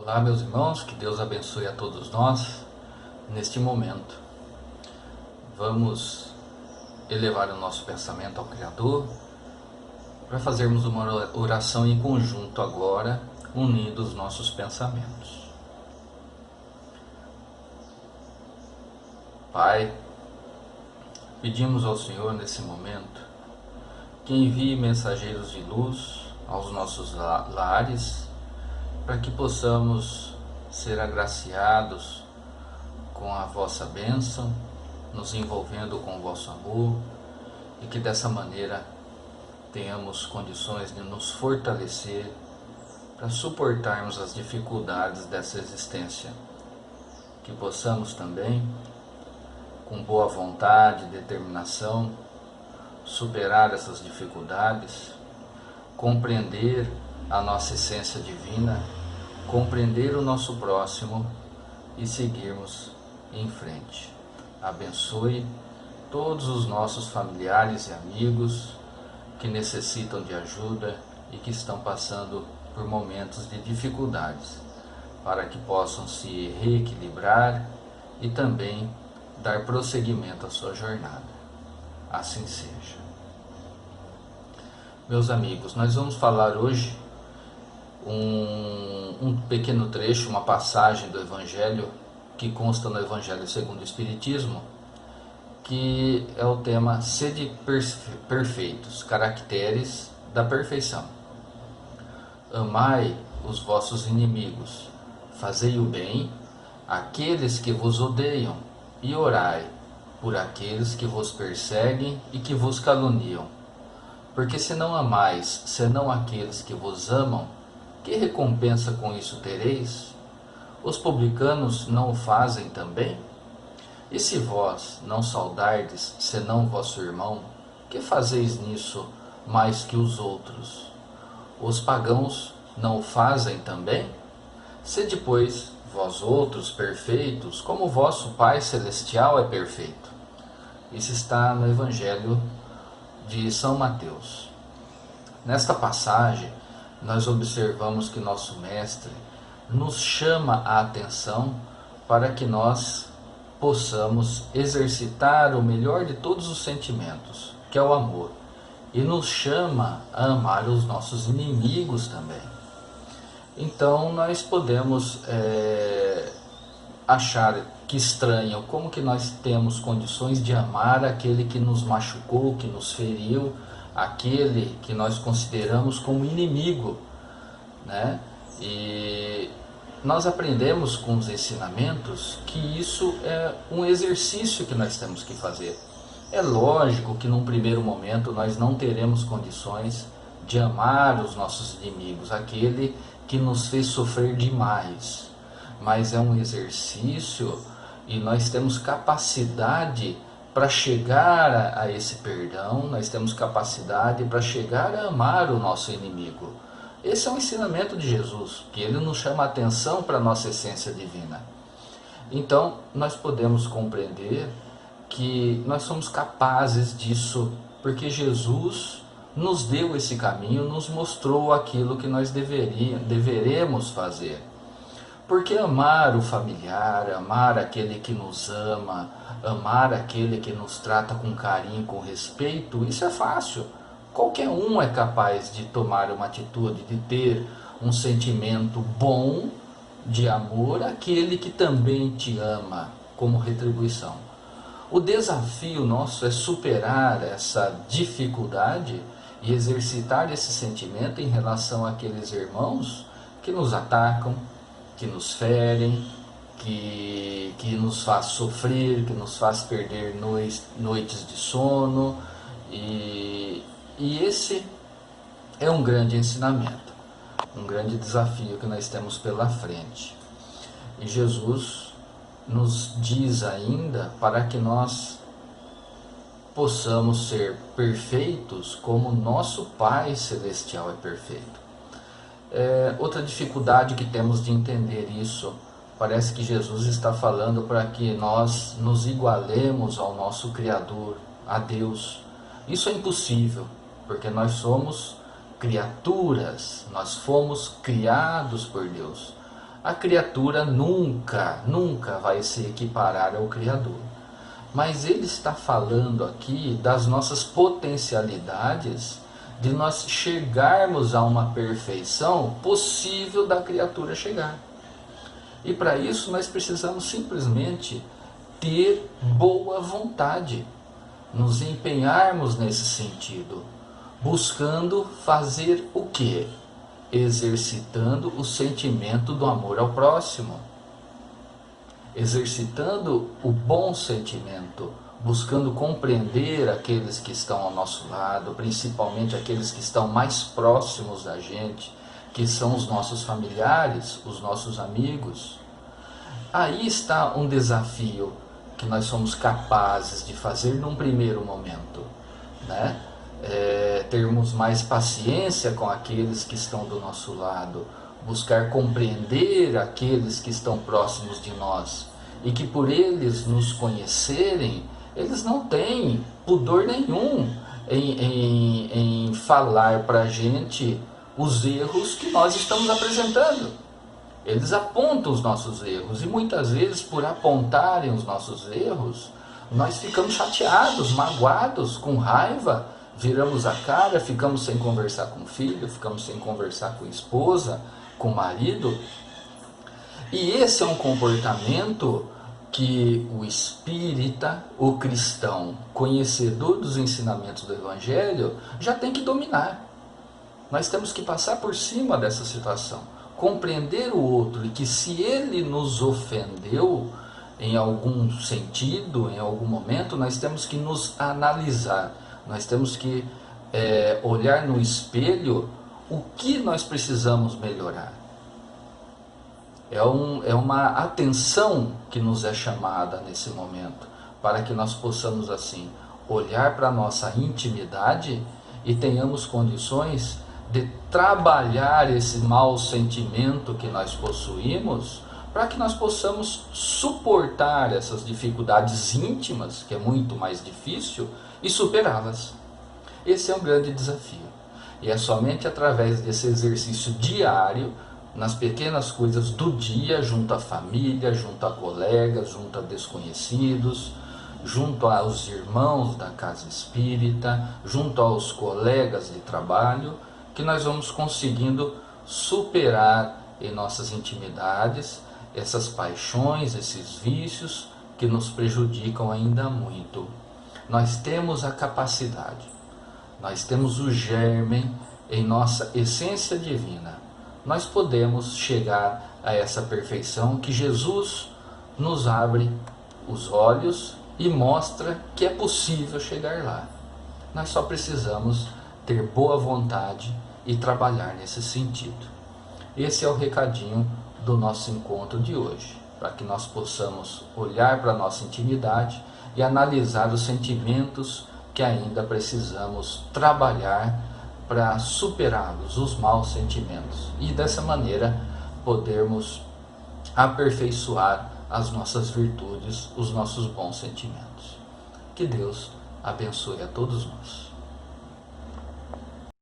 Olá, meus irmãos, que Deus abençoe a todos nós neste momento. Vamos elevar o nosso pensamento ao Criador para fazermos uma oração em conjunto agora, unindo os nossos pensamentos. Pai, pedimos ao Senhor nesse momento que envie mensageiros de luz aos nossos lares, para que possamos ser agraciados com a vossa bênção, nos envolvendo com o vosso amor, e que dessa maneira tenhamos condições de nos fortalecer para suportarmos as dificuldades dessa existência. Que possamos também, com boa vontade e determinação, superar essas dificuldades, compreender a nossa essência divina, compreender o nosso próximo e seguirmos em frente. Abençoe todos os nossos familiares e amigos que necessitam de ajuda e que estão passando por momentos de dificuldades, para que possam se reequilibrar e também dar prosseguimento à sua jornada. Assim seja. Meus amigos, nós vamos falar hoje um pequeno trecho, uma passagem do Evangelho que consta no Evangelho segundo o Espiritismo, que é o tema Sede perfeitos, caracteres da perfeição. Amai os vossos inimigos, fazei o bem àqueles que vos odeiam e orai por aqueles que vos perseguem e que vos caluniam. Porque se não amais, senão aqueles que vos amam, que recompensa com isso tereis? Os publicanos não o fazem também? E se vós não saudardes, senão vosso irmão, que fazeis nisso mais que os outros? Os pagãos não o fazem também? Sede, pois, vós outros perfeitos, como vosso Pai Celestial é perfeito. Isso está no Evangelho de São Mateus. Nesta passagem, nós observamos que nosso Mestre nos chama a atenção para que nós possamos exercitar o melhor de todos os sentimentos, que é o amor, e nos chama a amar os nossos inimigos também. Então nós podemos achar que estranho como que nós temos condições de amar aquele que nos machucou, que nos feriu, aquele que nós consideramos como inimigo, né? E nós aprendemos com os ensinamentos que isso é um exercício que nós temos que fazer. É lógico que num primeiro momento nós não teremos condições de amar os nossos inimigos, aquele que nos fez sofrer demais, mas é um exercício e nós temos capacidade para chegar a esse perdão, nós temos capacidade para chegar a amar o nosso inimigo. Esse é um ensinamento de Jesus, que ele nos chama a atenção para a nossa essência divina. Então, nós podemos compreender que nós somos capazes disso, porque Jesus nos deu esse caminho, nos mostrou aquilo que nós deveremos fazer. Porque amar o familiar, amar aquele que nos ama, amar aquele que nos trata com carinho, com respeito, isso é fácil. Qualquer um é capaz de tomar uma atitude, de ter um sentimento bom de amor àquele que também te ama como retribuição. O desafio nosso é superar essa dificuldade e exercitar esse sentimento em relação àqueles irmãos que nos atacam, que nos ferem, que nos faz sofrer, que nos faz perder noites de sono. E esse é um grande ensinamento, um grande desafio que nós temos pela frente. E Jesus nos diz ainda para que nós possamos ser perfeitos como nosso Pai Celestial é perfeito. Outra dificuldade que temos de entender isso, parece que Jesus está falando para que nós nos igualemos ao nosso Criador, a Deus. Isso é impossível, porque nós somos criaturas, nós fomos criados por Deus. A criatura nunca vai se equiparar ao Criador. Mas ele está falando aqui das nossas potencialidades, de nós chegarmos a uma perfeição possível da criatura chegar. E para isso nós precisamos simplesmente ter boa vontade, nos empenharmos nesse sentido, buscando fazer o quê? Exercitando o sentimento do amor ao próximo, exercitando o bom sentimento, buscando compreender aqueles que estão ao nosso lado, principalmente aqueles que estão mais próximos da gente, que são os nossos familiares, os nossos amigos. Aí está um desafio que nós somos capazes de fazer num primeiro momento, né? Termos mais paciência com aqueles que estão do nosso lado, buscar compreender aqueles que estão próximos de nós, e que por eles nos conhecerem, eles não têm pudor nenhum em falar para a gente os erros que nós estamos apresentando. Eles apontam os nossos erros, e muitas vezes, por apontarem os nossos erros, nós ficamos chateados, magoados, com raiva, viramos a cara, ficamos sem conversar com o filho, ficamos sem conversar com a esposa, com o marido. E esse é um comportamento que o espírita, o cristão, conhecedor dos ensinamentos do Evangelho, já tem que dominar. Nós temos que passar por cima dessa situação, compreender o outro, e que se ele nos ofendeu em algum sentido, em algum momento, nós temos que nos analisar, nós temos que olhar no espelho o que nós precisamos melhorar. É uma atenção que nos é chamada nesse momento, para que nós possamos assim olhar para a nossa intimidade e tenhamos condições de trabalhar esse mau sentimento que nós possuímos, para que nós possamos suportar essas dificuldades íntimas, que é muito mais difícil, e superá-las. Esse é um grande desafio. E é somente através desse exercício diário, nas pequenas coisas do dia, junto à família, junto a colegas, junto a desconhecidos, junto aos irmãos da casa espírita, junto aos colegas de trabalho, que nós vamos conseguindo superar em nossas intimidades essas paixões, esses vícios que nos prejudicam ainda muito. Nós temos a capacidade, nós temos o germe em nossa essência divina. Nós podemos chegar a essa perfeição que Jesus nos abre os olhos e mostra que é possível chegar lá. Nós só precisamos ter boa vontade e trabalhar nesse sentido. Esse é o recadinho do nosso encontro de hoje, para que nós possamos olhar para a nossa intimidade e analisar os sentimentos que ainda precisamos trabalhar para superá-los, os maus sentimentos, e dessa maneira podermos aperfeiçoar as nossas virtudes, os nossos bons sentimentos. Que Deus abençoe a todos nós.